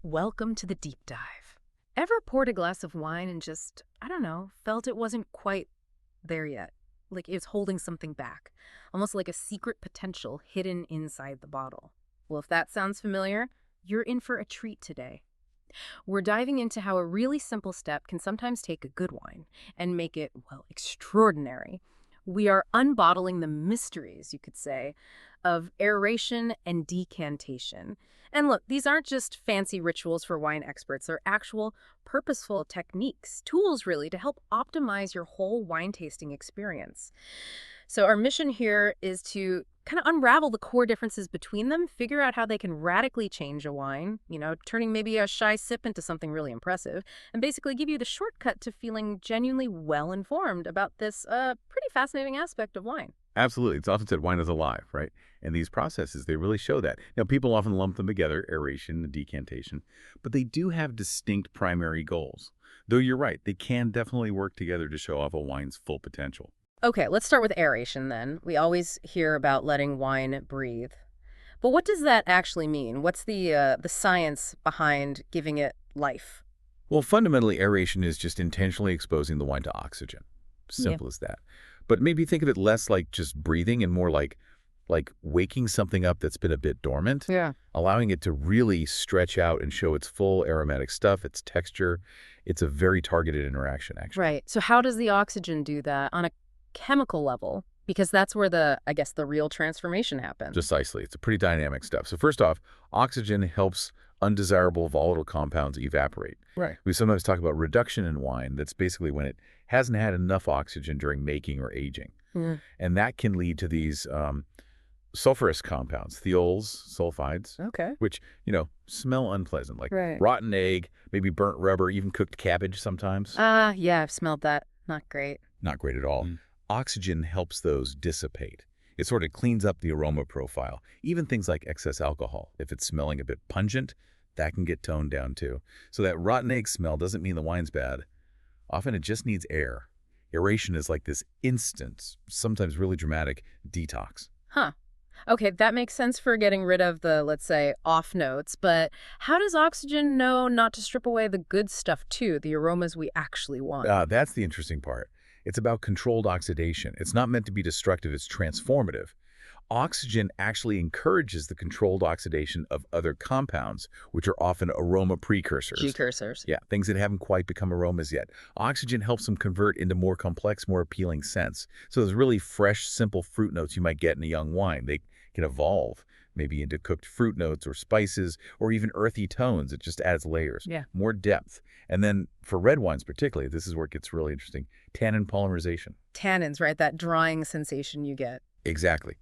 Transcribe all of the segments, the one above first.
Welcome to the deep dive. Ever poured a glass of wine and just, I don't know, felt it wasn't quite there yet? Like it's holding something back, almost like a secret potential hidden inside the bottle. Well, if that sounds familiar, you're in for a treat today. We're diving into how a really simple step can sometimes take a good wine and make it, well, extraordinary. We are unbottling the mysteries, you could say, of aeration and decantation. And look, these aren't just fancy rituals for wine experts. They're actual purposeful techniques, tools really, to help optimize your whole wine tasting experience. So our mission here is to kind of unravel the core differences between them, figure out how they can radically change a wine, turning maybe a shy sip into something really impressive, and basically give you the shortcut to feeling genuinely well-informed about this pretty fascinating aspect of wine. Absolutely. It's often said wine is alive, right? And these processes, they really show that. Now, people often lump them together, aeration and decantation, but they do have distinct primary goals. Though you're right, they can definitely work together to show off a wine's full potential. Okay, let's start with aeration then. We always hear about letting wine breathe. But what does that actually mean? What's the science behind giving it life? Well, fundamentally, aeration is just intentionally exposing the wine to oxygen. Yeah. Simple as that. But maybe think of it less like just breathing and more like waking something up that's been a bit dormant, Yeah. allowing it to really stretch out and show its full aromatic stuff, its texture. It's a very targeted interaction, actually. Right. So how does the oxygen do that on a chemical level? Because that's where I guess, the real transformation happens. Precisely. It's a pretty dynamic stuff. So first off, oxygen helps undesirable volatile compounds evaporate. Right. We sometimes talk about reduction in wine. That's basically when it hasn't had enough oxygen during making or aging. Mm. And that can lead to these sulfurous compounds, thiols, sulfides, Okay. which, smell unpleasant, like Right. rotten egg, maybe burnt rubber, even cooked cabbage sometimes. Yeah, I've smelled that. Not great. Not great at all. Oxygen helps those dissipate. It sort of cleans up the aroma profile. Even things like excess alcohol. If it's smelling a bit pungent, that can get toned down too. So that rotten egg smell doesn't mean the wine's bad. Often it just needs air. Aeration is like this instant, sometimes really dramatic, detox. Huh. Okay, that makes sense for getting rid of the, let's say, off notes, but how does oxygen know not to strip away the good stuff too, the aromas we actually want? That's the interesting part. It's about controlled oxidation. It's not meant to be destructive, it's transformative. Oxygen actually encourages the controlled oxidation of other compounds, which are often aroma precursors. Precursors. Yeah, things that haven't quite become aromas yet. Oxygen helps them convert into more complex, more appealing scents. So those really fresh, simple fruit notes you might get in a young wine, they can evolve maybe into cooked fruit notes or spices or even earthy tones. It just adds layers, Yeah. more depth. And then for red wines particularly, this is where it gets really interesting, tannin polymerization. Tannins, right? That drying sensation you get. Exactly.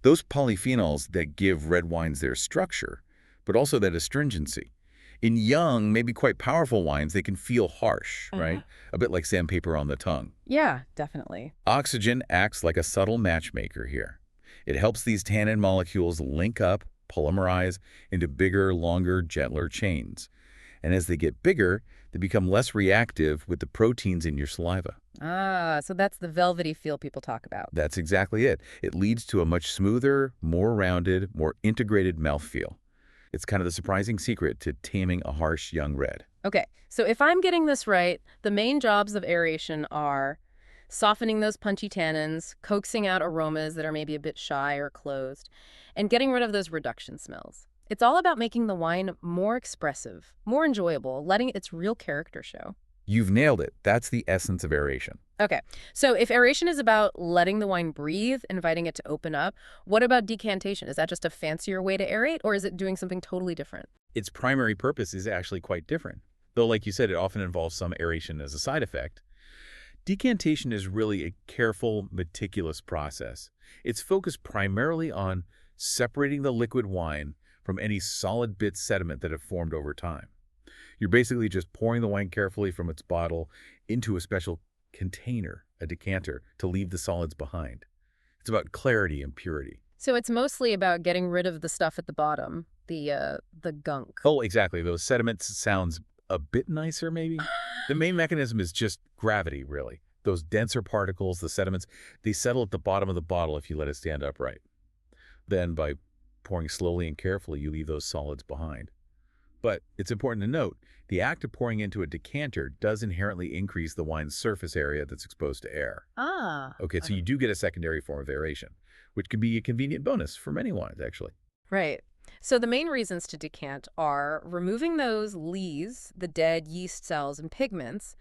Those polyphenols that give red wines their structure, but also that astringency. In young, maybe quite powerful wines, they can feel harsh, right? A bit like sandpaper on the tongue. Yeah, definitely. Oxygen acts like a subtle matchmaker here. It helps these tannin molecules link up, polymerize into bigger, longer, gentler chains. And as they get bigger, they become less reactive with the proteins in your saliva. So that's the velvety feel people talk about. That's exactly it. It leads to a much smoother, more rounded, more integrated mouthfeel. It's kind of the surprising secret to taming a harsh young red. Okay, so if I'm getting this right, the main jobs of aeration are softening those punchy tannins, coaxing out aromas that are maybe a bit shy or closed, and getting rid of those reduction smells. It's all about making the wine more expressive, more enjoyable, letting its real character show. You've nailed it. That's the essence of aeration. Okay, so if aeration is about letting the wine breathe, inviting it to open up, what about decantation? Is that just a fancier way to aerate, or is it doing something totally different? Its primary purpose is actually quite different. Though, like you said, it often involves some aeration as a side effect. Decantation is really a careful, meticulous process. It's focused primarily on separating the liquid wine from any solid bit sediment that have formed over time. You're basically just pouring the wine carefully from its bottle into a special container, a decanter, to leave the solids behind. It's about clarity and purity. So it's mostly about getting rid of the stuff at the bottom, the gunk. Oh, exactly. Those sediments sounds a bit nicer, maybe. The main mechanism is just gravity, really. Those denser particles, the sediments, they settle at the bottom of the bottle if you let it stand upright. Then by pouring slowly and carefully, you leave those solids behind. But it's important to note, the act of pouring into a decanter does inherently increase the wine's surface area that's exposed to air. Ah, Okay, so you do get a secondary form of aeration, which can be a convenient bonus for many wines, actually. right. So the main reasons to decant are removing those lees, the dead yeast cells and pigments,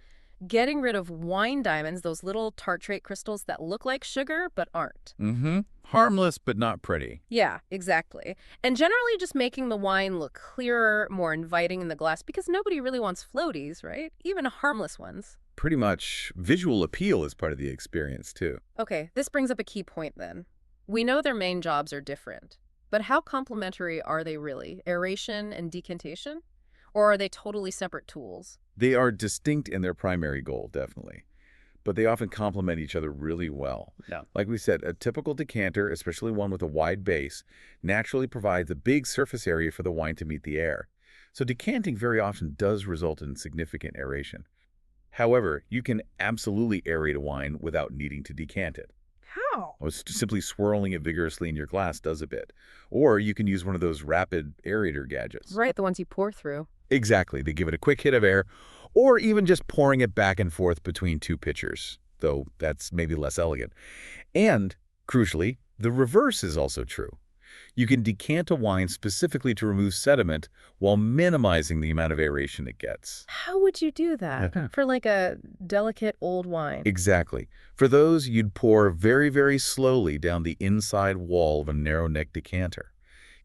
getting rid of wine diamonds, those little tartrate crystals that look like sugar but aren't. Mm-hmm. Harmless, but not pretty. Yeah, exactly. And generally just making the wine look clearer, more inviting in the glass because nobody really wants floaties, right? Even harmless ones. Pretty much visual appeal is part of the experience, too. Okay, this brings up a key point then. We know their main jobs are different, but how complementary are they really? Aeration and decantation? Or are they totally separate tools? They are distinct in their primary goal, definitely, but they often complement each other really well. Yeah. Like we said, a typical decanter, especially one with a wide base, naturally provides a big surface area for the wine to meet the air. So decanting very often does result in significant aeration. However, you can absolutely aerate a wine without needing to decant it. How? Simply swirling it vigorously in your glass does a bit. Or you can use one of those rapid aerator gadgets. Right, the ones you pour through. Exactly. They give it a quick hit of air, or even just pouring it back and forth between two pitchers, though that's maybe less elegant. And, crucially, the reverse is also true. You can decant a wine specifically to remove sediment while minimizing the amount of aeration it gets. How would you do that for like a delicate old wine? Exactly. For those, you'd pour very, very slowly down the inside wall of a narrow-neck decanter.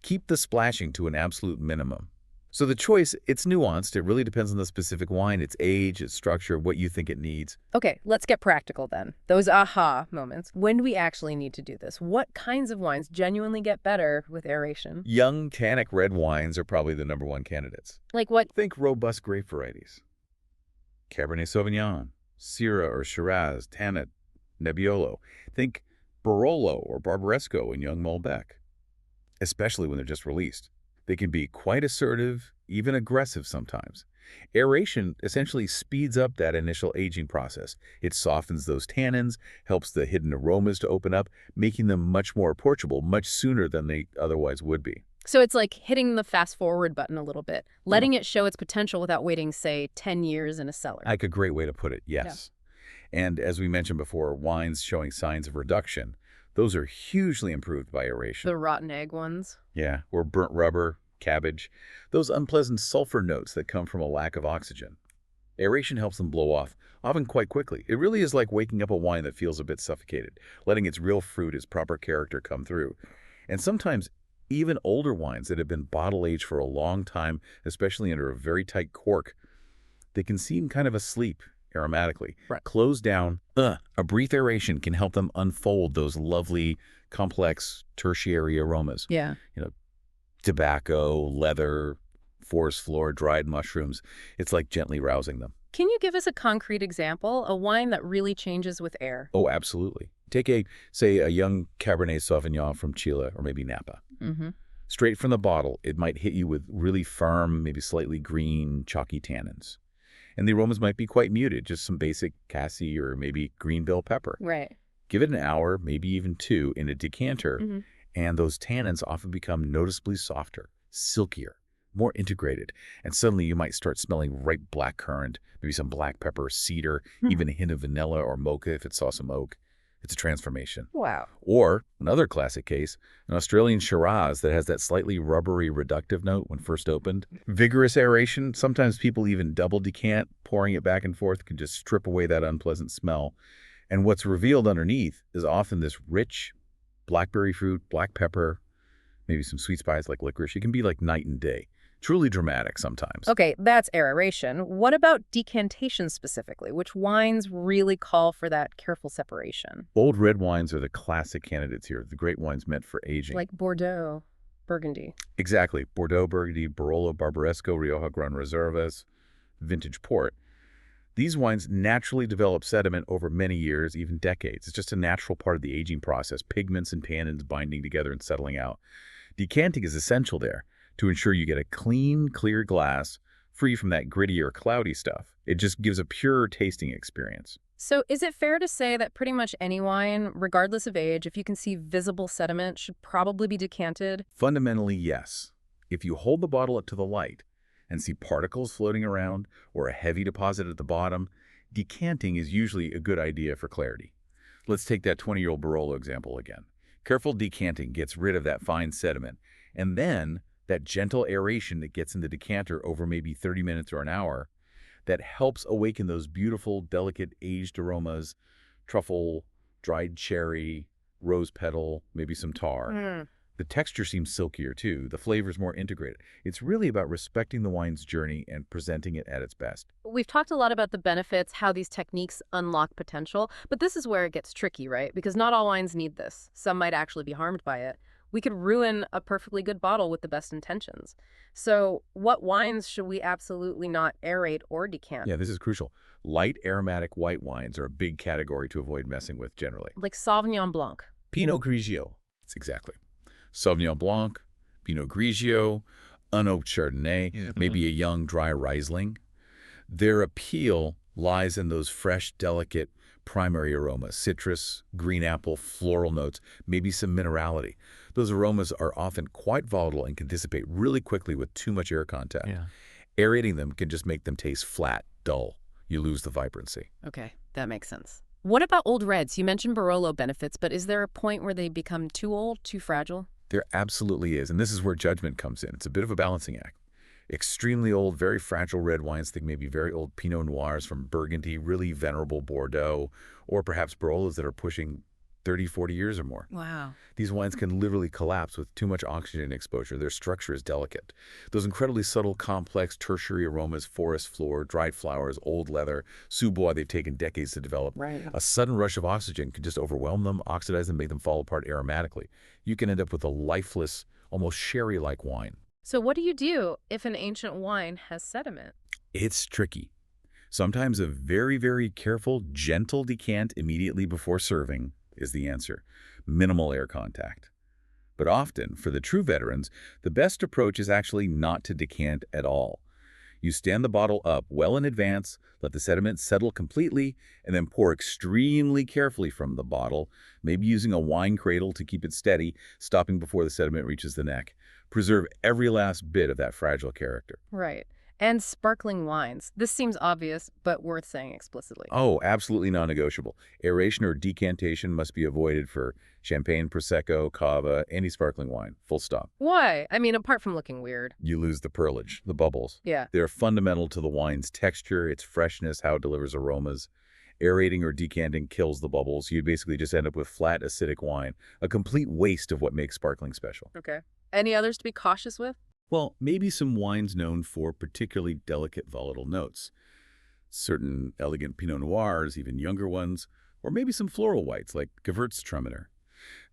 Keep the splashing to an absolute minimum. So the choice, it's nuanced. It really depends on the specific wine, its age, its structure, what you think it needs. Okay, let's get practical then. Those aha moments. When do we actually need to do this? What kinds of wines genuinely get better with aeration? Young, tannic red wines are probably the #1 candidates. Like what? Think robust grape varieties. Cabernet Sauvignon, Syrah or Shiraz, Tannat, Nebbiolo. Think Barolo or Barbaresco in young Malbec, especially when they're just released. They can be quite assertive, even aggressive sometimes. Aeration essentially speeds up that initial aging process. It softens those tannins, helps the hidden aromas to open up, making them much more approachable much sooner than they otherwise would be. So it's like hitting the fast forward button a little bit, letting it show its potential without waiting, say, 10 years in a cellar. Like a great way to put it, yes. And as we mentioned before, wines showing signs of reduction, those are hugely improved by aeration. The rotten egg ones. Yeah, or burnt rubber, cabbage, those unpleasant sulfur notes that come from a lack of oxygen. Aeration helps them blow off, often quite quickly. It really is like waking up a wine that feels a bit suffocated, letting its real fruit, its proper character come through. And sometimes even older wines that have been bottle-aged for a long time, especially under a very tight cork, they can seem kind of asleep aromatically. Right. Closed down, a brief aeration can help them unfold those lovely, complex tertiary aromas. Yeah. Tobacco, leather, forest floor, dried mushrooms. It's like gently rousing them. Can you give us a concrete example? A wine that really changes with air? Oh, absolutely. Take say, a young Cabernet Sauvignon from Chile or maybe Napa. Mm-hmm. Straight from the bottle, it might hit you with really firm, maybe slightly green, chalky tannins. And the aromas might be quite muted, just some basic cassie or maybe green bell pepper. Right. Give it an hour, maybe even 2, in a decanter, and those tannins often become noticeably softer, silkier, more integrated. And suddenly you might start smelling ripe blackcurrant, maybe some black pepper, cedar, even a hint of vanilla or mocha if it saw some oak. It's a transformation. Wow. Or, another classic case, an Australian Shiraz that has that slightly rubbery reductive note when first opened. Vigorous aeration, sometimes people even double decant, pouring it back and forth can just strip away that unpleasant smell. And what's revealed underneath is often this rich blackberry fruit, black pepper, maybe some sweet spice like licorice. It can be like night and day. Truly dramatic sometimes. Okay, that's aeration. What about decantation specifically? Which wines really call for that careful separation? Old red wines are the classic candidates here, the great wines meant for aging. Like Bordeaux, Burgundy. Exactly. Bordeaux, Burgundy, Barolo, Barbaresco, Rioja Gran Reservas, vintage port. These wines naturally develop sediment over many years, even decades. It's just a natural part of the aging process, pigments and tannins binding together and settling out. Decanting is essential there to ensure you get a clean, clear glass, free from that gritty or cloudy stuff. It just gives a pure tasting experience. So is it fair to say that pretty much any wine, regardless of age, if you can see visible sediment, should probably be decanted? Fundamentally, yes. If you hold the bottle up to the light, and see particles floating around or a heavy deposit at the bottom, decanting is usually a good idea for clarity. Let's take that 20-year-old Barolo example again. Careful decanting gets rid of that fine sediment, and then that gentle aeration that gets in the decanter over maybe 30 minutes or an hour that helps awaken those beautiful, delicate, aged aromas, truffle, dried cherry, rose petal, maybe some tar. The texture seems silkier too, the flavor's more integrated. It's really about respecting the wine's journey and presenting it at its best. We've talked a lot about the benefits, how these techniques unlock potential, but this is where it gets tricky, right? Because not all wines need this. Some might actually be harmed by it. We could ruin a perfectly good bottle with the best intentions. So what wines should we absolutely not aerate or decant? Yeah, this is crucial. Light aromatic white wines are a big category to avoid messing with generally. Like Sauvignon Blanc. Pinot Grigio. That's exactly. Sauvignon Blanc, Pinot Grigio, unoaked Chardonnay, maybe a young dry Riesling. Their appeal lies in those fresh, delicate primary aromas, citrus, green apple, floral notes, maybe some minerality. Those aromas are often quite volatile and can dissipate really quickly with too much air contact. Aerating them can just make them taste flat, dull. You lose the vibrancy. Okay, that makes sense. What about old reds? You mentioned Barolo benefits, but is there a point where they become too old, too fragile? There absolutely is, and this is where judgment comes in. It's a bit of a balancing act. Extremely old, very fragile red wines, think maybe very old Pinot Noirs from Burgundy, really venerable Bordeaux, or perhaps Barolos that are pushing 30, 40 years or more. Wow. These wines can literally collapse with too much oxygen exposure. Their structure is delicate. Those incredibly subtle, complex tertiary aromas, forest floor, dried flowers, old leather, sous-bois they've taken decades to develop. Right. A sudden rush of oxygen can just overwhelm them, oxidize them, make them fall apart aromatically. You can end up with a lifeless, almost sherry-like wine. So what do you do if an ancient wine has sediment? It's tricky. Sometimes a very, very careful, gentle decant immediately before serving is the answer. Minimal air contact. But often, for the true veterans, the best approach is actually not to decant at all. You stand the bottle up well in advance, let the sediment settle completely, and then pour extremely carefully from the bottle, maybe using a wine cradle to keep it steady, stopping before the sediment reaches the neck. Preserve every last bit of that fragile character. Right. And sparkling wines. This seems obvious, but worth saying explicitly. Oh, absolutely non-negotiable. Aeration or decantation must be avoided for champagne, prosecco, cava, any sparkling wine. Full stop. Why? I mean, apart from looking weird. You lose the pearlage, the bubbles. Yeah. They're fundamental to the wine's texture, its freshness, how it delivers aromas. Aerating or decanting kills the bubbles. You basically just end up with flat, acidic wine, a complete waste of what makes sparkling special. Okay. Any others to be cautious with? Well, maybe some wines known for particularly delicate volatile notes. Certain elegant Pinot Noirs, even younger ones, or maybe some floral whites like Gewürztraminer.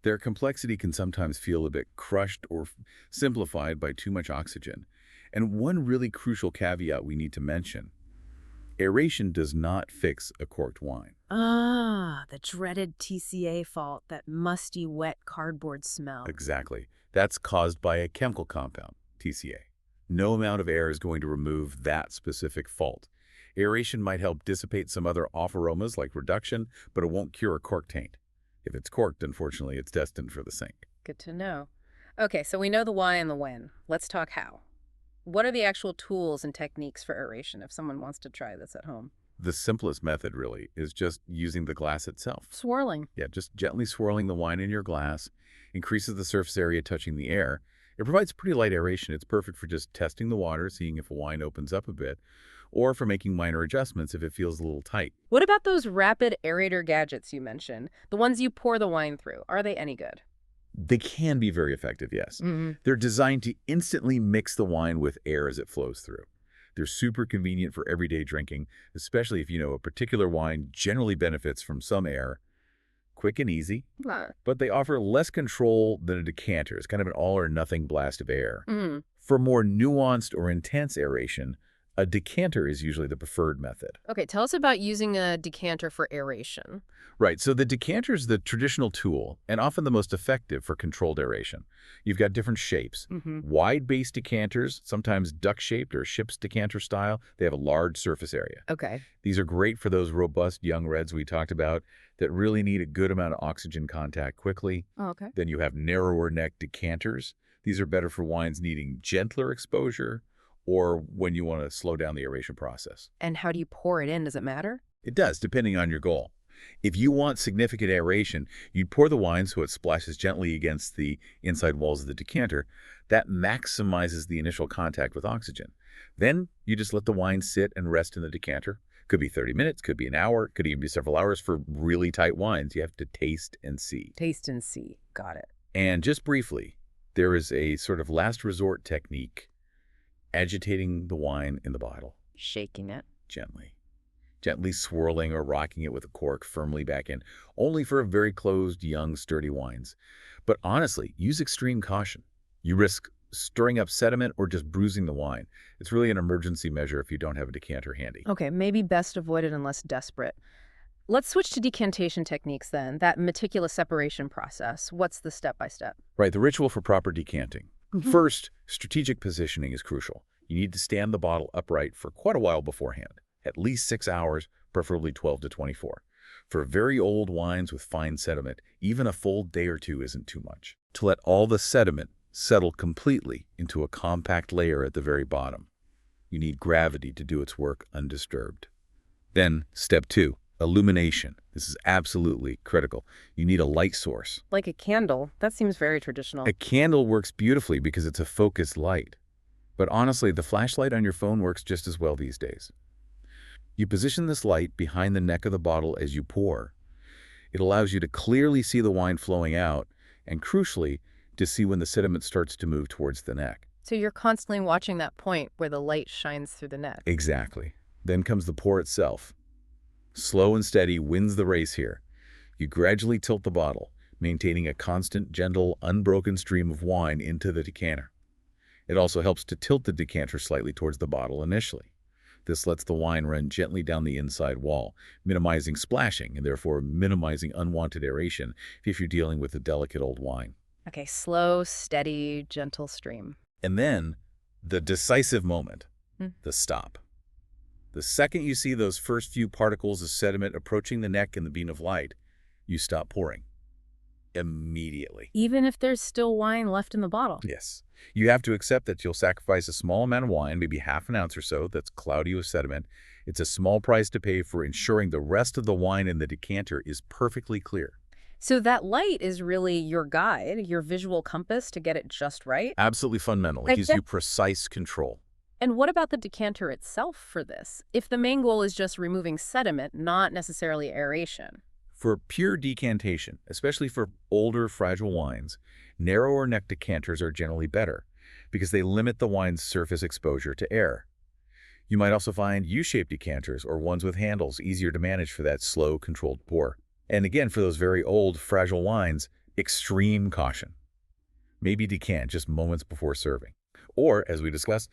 Their complexity can sometimes feel a bit crushed or simplified by too much oxygen. And one really crucial caveat we need to mention: aeration does not fix a corked wine. Ah, the dreaded TCA fault, that musty, wet cardboard smell. Exactly. That's caused by a chemical compound, TCA. No amount of air is going to remove that specific fault. Aeration might help dissipate some other off aromas like reduction, but it won't cure a cork taint. If it's corked, unfortunately, it's destined for the sink. Good to know. Okay, so we know the why and the when. Let's talk how. What are the actual tools and techniques for aeration if someone wants to try this at home? The simplest method, really, is just using the glass itself. Swirling. Yeah, just gently swirling the wine in your glass increases the surface area touching the air. It provides pretty light aeration. It's perfect for just testing the water, seeing if a wine opens up a bit, or for making minor adjustments if it feels a little tight. What about those rapid aerator gadgets you mentioned? The ones you pour the wine through. Are they any good? They can be very effective, yes. They're designed to instantly mix the wine with air as it flows through. They're super convenient for everyday drinking, especially if you know a particular wine generally benefits from some air. Quick and easy, but they offer less control than a decanter. It's kind of an all-or-nothing blast of air. For more nuanced or intense aeration, a decanter is usually the preferred method. Okay, tell us about using a decanter for aeration. Right, so the decanter is the traditional tool and often the most effective for controlled aeration. You've got different shapes. Wide-based decanters, sometimes duck-shaped or ship's decanter style, they have a large surface area. Okay. These are great for those robust young reds we talked about that really need a good amount of oxygen contact quickly. Oh, okay. Then you have narrower neck decanters. These are better for wines needing gentler exposure or when you want to slow down the aeration process. And how do you pour it in? Does it matter? It does, depending on your goal. If you want significant aeration, you'd pour the wine so it splashes gently against the inside walls of the decanter. That maximizes the initial contact with oxygen. Then you just let the wine sit and rest in the decanter. Could be 30 minutes, could be an hour, could even be several hours for really tight wines. You have to taste and see. Taste and see. Got it. And just briefly, there is a sort of last resort technique, agitating the wine in the bottle. Shaking it. Gently. Gently swirling or rocking it with a cork firmly back in, only for very closed, young, sturdy wines. But honestly, use extreme caution. You risk stirring up sediment or just bruising the wine. It's really an emergency measure if you don't have a decanter handy. Okay, maybe best avoided unless desperate. Let's switch to decantation techniques then, that meticulous separation process. What's the step-by-step? Right, the ritual for proper decanting. First, strategic positioning is crucial. You need to stand the bottle upright for quite a while beforehand, at least 6 hours, preferably 12 to 24. For very old wines with fine sediment, even a full day or two isn't too much. To let all the sediment settle completely into a compact layer at the very bottom. You need gravity to do its work undisturbed. Then, step 2, illumination. This is absolutely critical. You need a light source. Like a candle. That seems very traditional. A candle works beautifully because it's a focused light. But honestly, the flashlight on your phone works just as well these days. You position this light behind the neck of the bottle as you pour. It allows you to clearly see the wine flowing out, and crucially, to see when the sediment starts to move towards the neck. So you're constantly watching that point where the light shines through the neck. Exactly. Then comes the pour itself. Slow and steady wins the race here. You gradually tilt the bottle, maintaining a constant, gentle, unbroken stream of wine into the decanter. It also helps to tilt the decanter slightly towards the bottle initially. This lets the wine run gently down the inside wall, minimizing splashing and therefore minimizing unwanted aeration if you're dealing with a delicate old wine. Okay, slow, steady, gentle stream. And then, the decisive moment, the stop. The second you see those first few particles of sediment approaching the neck in the beam of light, you stop pouring. Immediately. Even if there's still wine left in the bottle? Yes. You have to accept that you'll sacrifice a small amount of wine, maybe half an ounce or so, that's cloudy with sediment. It's a small price to pay for ensuring the rest of the wine in the decanter is perfectly clear. So that light is really your guide, your visual compass to get it just right? Absolutely fundamental. It gives you precise control. And what about the decanter itself for this? If the main goal is just removing sediment, not necessarily aeration. For pure decantation, especially for older, fragile wines, narrower neck decanters are generally better because they limit the wine's surface exposure to air. You might also find U-shaped decanters or ones with handles easier to manage for that slow, controlled pour. And again, for those very old, fragile wines, extreme caution. Maybe decant just moments before serving. Or, as we discussed,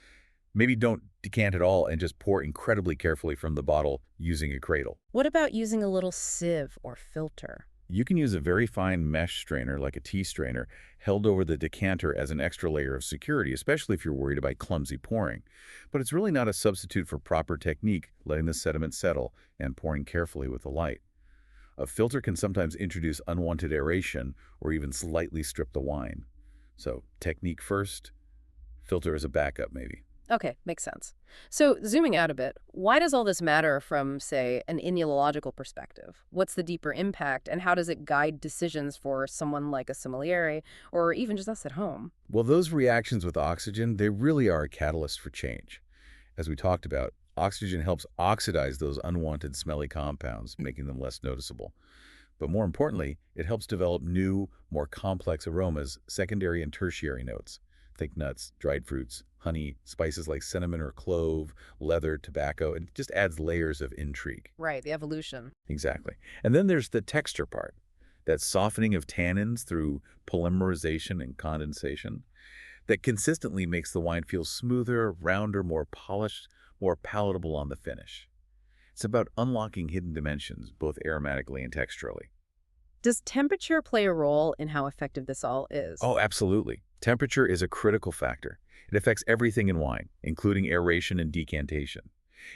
maybe don't decant at all and just pour incredibly carefully from the bottle using a cradle. What about using a little sieve or filter? You can use a very fine mesh strainer like a tea strainer held over the decanter as an extra layer of security, especially if you're worried about clumsy pouring. But it's really not a substitute for proper technique, letting the sediment settle and pouring carefully with the light. A filter can sometimes introduce unwanted aeration or even slightly strip the wine. So technique first, filter as a backup maybe. Okay, makes sense. So zooming out a bit, why does all this matter from, say, an enological perspective? What's the deeper impact, and how does it guide decisions for someone like a sommelier or even just us at home? Well, those reactions with oxygen, they really are a catalyst for change. As we talked about, oxygen helps oxidize those unwanted smelly compounds, making them less noticeable. But more importantly, it helps develop new, more complex aromas, secondary and tertiary notes. Think nuts, dried fruits, honey, spices like cinnamon or clove, leather, tobacco. It just adds layers of intrigue. Right, the evolution. Exactly. And then there's the texture part, that softening of tannins through polymerization and condensation that consistently makes the wine feel smoother, rounder, more polished, more palatable on the finish. It's about unlocking hidden dimensions, both aromatically and texturally. Does temperature play a role in how effective this all is? Oh, absolutely. Temperature is a critical factor. It affects everything in wine, including aeration and decantation.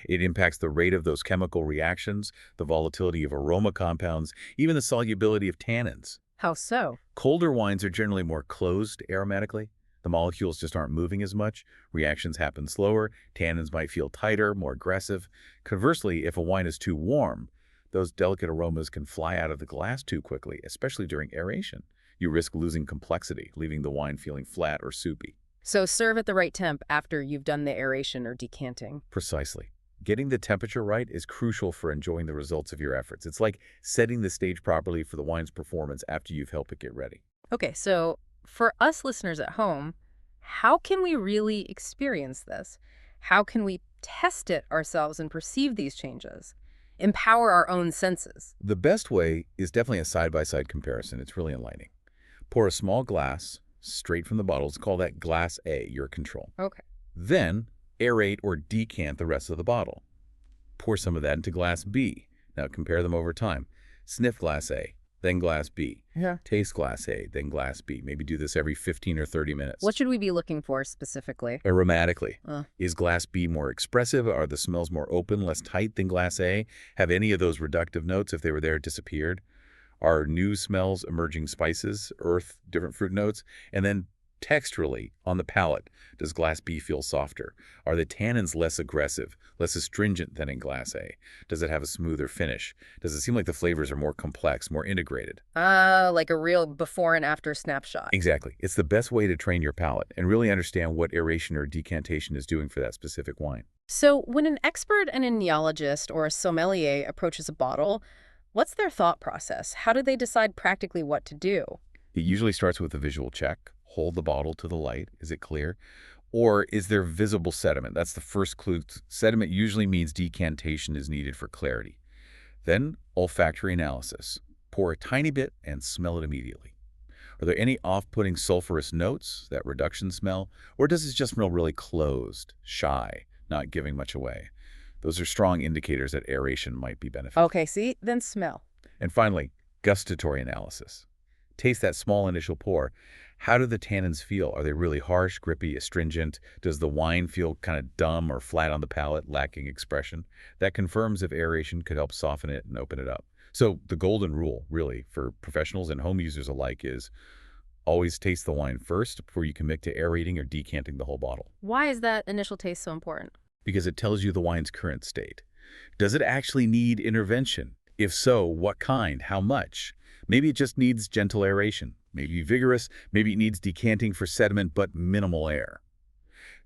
It impacts the rate of those chemical reactions, the volatility of aroma compounds, even the solubility of tannins. How so? Colder wines are generally more closed aromatically, The molecules just aren't moving as much, reactions happen slower, tannins might feel tighter, more aggressive. Conversely, if a wine is too warm, those delicate aromas can fly out of the glass too quickly, especially during aeration. You risk losing complexity, leaving the wine feeling flat or soupy. So serve at the right temp after you've done the aeration or decanting. Precisely. Getting the temperature right is crucial for enjoying the results of your efforts. It's like setting the stage properly for the wine's performance after you've helped it get ready. Okay, so for us listeners at home, how can we really experience this? How can we test it ourselves and perceive these changes? Empower our own senses. The best way is definitely a side-by-side comparison. It's really enlightening. Pour a small glass straight from the bottles. Call that glass A, your control. Okay. Then aerate or decant the rest of the bottle. Pour some of that into glass B. Now compare them over time. Sniff glass A, then glass B. Yeah. Taste glass A, then glass B. Maybe do this every 15 or 30 minutes. What should we be looking for specifically? Aromatically. Is glass B more expressive? Are the smells more open, less tight than glass A? Have any of those reductive notes, if they were there, disappeared? Are new smells emerging, spices, earth, different fruit notes? And then texturally, on the palate, does glass B feel softer? Are the tannins less aggressive, less astringent than in glass A? Does it have a smoother finish? Does it seem like the flavors are more complex, more integrated? Like a real before and after snapshot. Exactly. It's the best way to train your palate and really understand what aeration or decantation is doing for that specific wine. So when an expert, an enologist, or a sommelier approaches a bottle, what's their thought process? How do they decide practically what to do? It usually starts with a visual check. Hold the bottle to the light. Is it clear? Or is there visible sediment? That's the first clue. Sediment usually means decantation is needed for clarity. Then olfactory analysis. Pour a tiny bit and smell it immediately. Are there any off-putting sulfurous notes, that reduction smell? Or does it just smell really closed, shy, not giving much away? Those are strong indicators that aeration might be beneficial. Okay, see? Then smell. And finally, gustatory analysis. Taste that small initial pour. How do the tannins feel? Are they really harsh, grippy, astringent? Does the wine feel kind of dumb or flat on the palate, lacking expression? That confirms if aeration could help soften it and open it up. So the golden rule, really, for professionals and home users alike is always taste the wine first before you commit to aerating or decanting the whole bottle. Why is that initial taste so important? Because it tells you the wine's current state. Does it actually need intervention? If so, what kind? How much? Maybe it just needs gentle aeration. Maybe vigorous. Maybe it needs decanting for sediment but minimal air.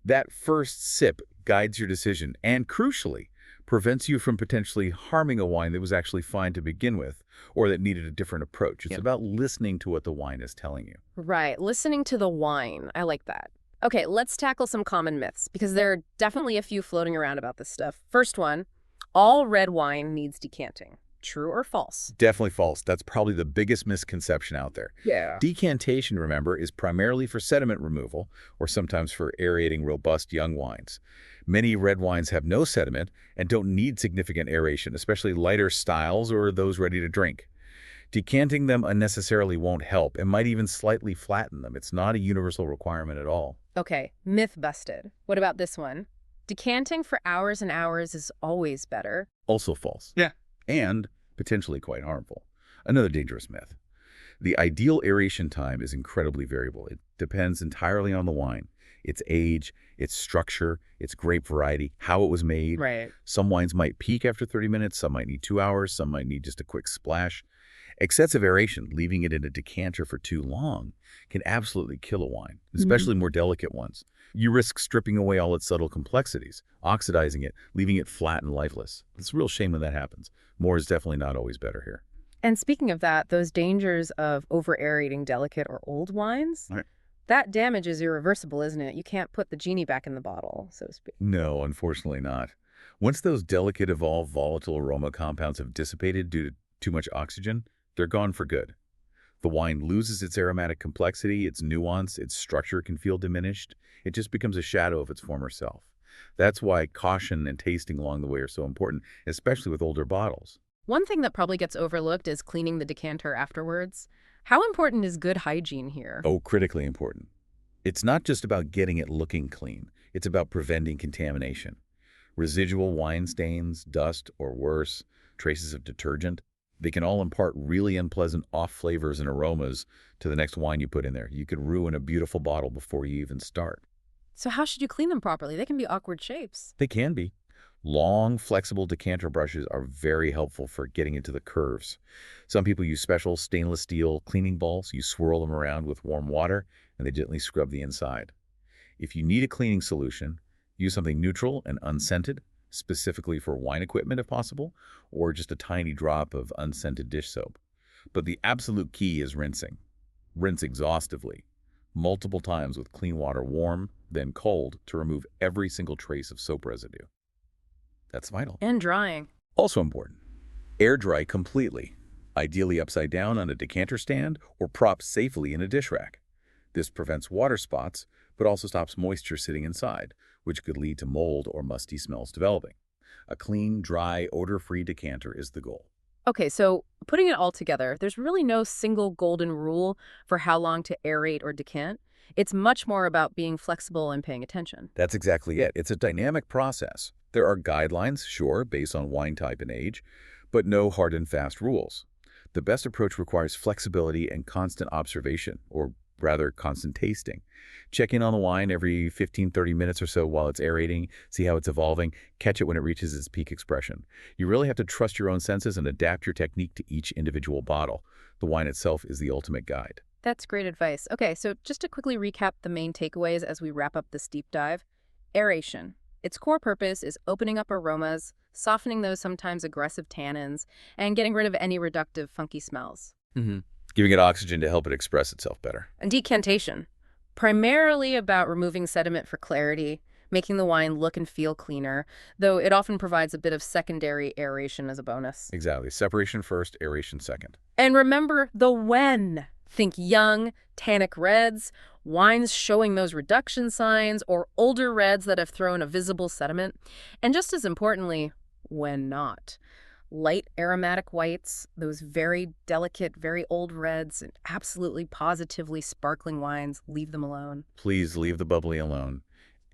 That first sip guides your decision and, crucially, prevents you from potentially harming a wine that was actually fine to begin with or that needed a different approach. It's about listening to what the wine is telling you. Right, listening to the wine. I like that. Okay, let's tackle some common myths, because there are definitely a few floating around about this stuff. First one, all red wine needs decanting. True or false? Definitely false. That's probably the biggest misconception out there. Yeah. Decantation, remember, is primarily for sediment removal or sometimes for aerating robust young wines. Many red wines have no sediment and don't need significant aeration, especially lighter styles or those ready to drink. Decanting them unnecessarily won't help and might even slightly flatten them. It's not a universal requirement at all. Okay, myth busted. What about this one? Decanting for hours and hours is always better. Also false. Yeah. And potentially quite harmful. Another dangerous myth. The ideal aeration time is incredibly variable. It depends entirely on the wine, its age, its structure, its grape variety, how it was made. Right. Some wines might peak after 30 minutes, some might need 2 hours, some might need just a quick splash. Excessive aeration, leaving it in a decanter for too long, can absolutely kill a wine, especially more delicate ones. You risk stripping away all its subtle complexities, oxidizing it, leaving it flat and lifeless. It's a real shame when that happens. More is definitely not always better here. And speaking of that, those dangers of over-aerating delicate or old wines, Right. That damage is irreversible, isn't it? You can't put the genie back in the bottle, so to speak. No, unfortunately not. Once those delicate, evolved, volatile aroma compounds have dissipated due to too much oxygen, they're gone for good. The wine loses its aromatic complexity, its nuance, its structure can feel diminished. It just becomes a shadow of its former self. That's why caution and tasting along the way are so important, especially with older bottles. One thing that probably gets overlooked is cleaning the decanter afterwards. How important is good hygiene here? Oh, critically important. It's not just about getting it looking clean. It's about preventing contamination. Residual wine stains, dust, or worse, traces of detergent, They can all impart really unpleasant off flavors and aromas to the next wine you put in there. You could ruin a beautiful bottle before you even start. So how should you clean them properly? They can be awkward shapes. They can be. Long, flexible decanter brushes are very helpful for getting into the curves. Some people use special stainless steel cleaning balls. You swirl them around with warm water, and they gently scrub the inside. If you need a cleaning solution, use something neutral and unscented, specifically for wine equipment if possible, or just a tiny drop of unscented dish soap. But the absolute key is rinsing. Rinse exhaustively, multiple times with clean water, warm, then cold, to remove every single trace of soap residue. That's vital. And drying. Also important, air dry completely, ideally upside down on a decanter stand or propped safely in a dish rack. This prevents water spots, but also stops moisture sitting inside, which could lead to mold or musty smells developing. A clean, dry, odor-free decanter is the goal. Okay, so putting it all together, there's really no single golden rule for how long to aerate or decant. It's much more about being flexible and paying attention. That's exactly it. It's a dynamic process. There are guidelines, sure, based on wine type and age, but no hard and fast rules. The best approach requires flexibility and constant observation, or rather constant tasting. Check in on the wine every 15-30 minutes or so while it's aerating, see how it's evolving, catch it when it reaches its peak expression. You really have to trust your own senses and adapt your technique to each individual bottle. The wine itself is the ultimate guide. That's great advice. Okay, so just to quickly recap the main takeaways as we wrap up this deep dive. Aeration. Its core purpose is opening up aromas, softening those sometimes aggressive tannins, and getting rid of any reductive, funky smells. Giving it oxygen to help it express itself better. And decantation. Primarily about removing sediment for clarity, making the wine look and feel cleaner, though it often provides a bit of secondary aeration as a bonus. Exactly. Separation first, aeration second. And remember the when. Think young, tannic reds, wines showing those reduction signs, or older reds that have thrown a visible sediment. And just as importantly, when not. Light aromatic whites, those very delicate, very old reds, and absolutely positively sparkling wines, leave them alone. Please leave the bubbly alone.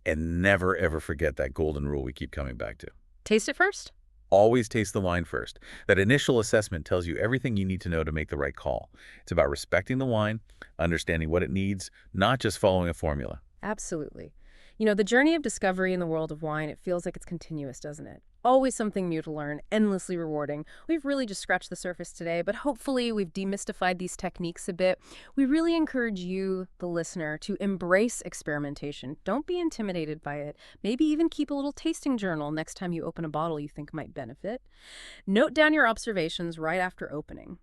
And never, ever forget that golden rule we keep coming back to. Taste it first? Always taste the wine first. That initial assessment tells you everything you need to know to make the right call. It's about respecting the wine, understanding what it needs, not just following a formula. Absolutely. You know, the journey of discovery in the world of wine, it feels like it's continuous, doesn't it? Always something new to learn, endlessly rewarding. We've really just scratched the surface today, but hopefully we've demystified these techniques a bit. We really encourage you, the listener, to embrace experimentation. Don't be intimidated by it. Maybe even keep a little tasting journal next time you open a bottle you think might benefit. Note down your observations right after opening.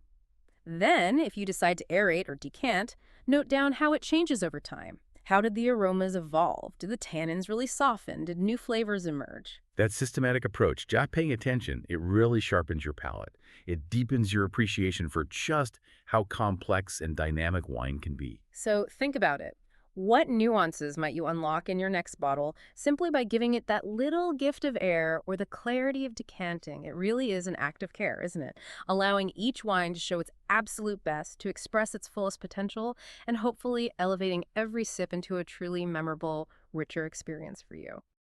Then, if you decide to aerate or decant, note down how it changes over time. How did the aromas evolve? Did the tannins really soften? Did new flavors emerge? That systematic approach, just paying attention, it really sharpens your palate. It deepens your appreciation for just how complex and dynamic wine can be. So think about it. What nuances might you unlock in your next bottle simply by giving it that little gift of air or the clarity of decanting? It really is an act of care, isn't it? Allowing each wine to show its absolute best, to express its fullest potential, and hopefully elevating every sip into a truly memorable, richer experience for you.